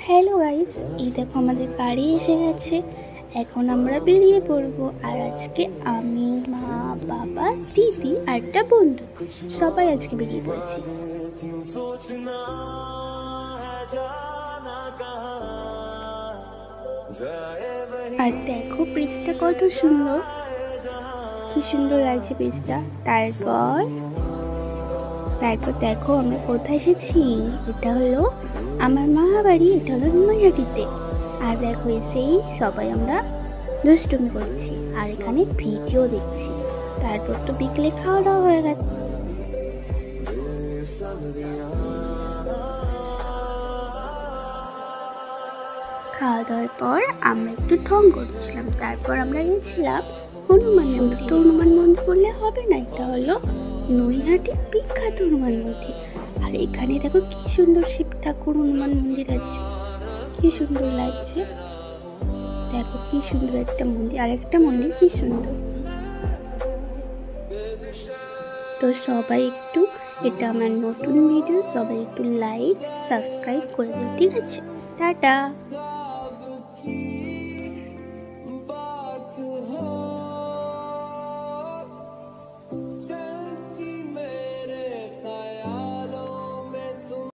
Hello guys, এই দেখো আমাদের গাড়ি এসে গেছে। এখন আমরা বেরিয়ে পড়বো। আর আজকে আমি, মা, বাবা, দিদি আর একটা বন্ধু সবাই আজকে বেরিয়ে পড়েছি। আর দেখো ব্রিজটা কত সুন্দর, কি সুন্দর লাগছে ব্রিজটা। তারপর দেখো আমরা কোথায় এসেছি। এটা হলো আমার মা বাড়ি, এটা হলো নৈহাটিতে। আর দেখো এসেই সবাই আমরা দুষ্টুমি করছি আর এখানে ভিডিও দেখছি। তারপর তো বিকেলে খাওয়া দাওয়া হয়ে গেছে। খাওয়া দাওয়ার পর আমরা একটু ঢং করছিলাম। তারপর আমরা গেছিলাম হনুমান মন্দির। তো হনুমান মন্দির বললে হবে না, এটা হলো নৈহাটির বিখ্যাত হনুমান মন্দির। আর এখানে দেখো কি সুন্দর শিব ঠাকুর হনুমান মন্দির আছে, কি সুন্দর লাগছে। দেখো কি সুন্দর একটা মন্দির, আর একটা মন্দির কি সুন্দর। তো সবাই একটু, এটা আমার নতুন ভিডিও, সবাই একটু লাইক সাবস্ক্রাইব করে দিও, ঠিক আছে? টাটা।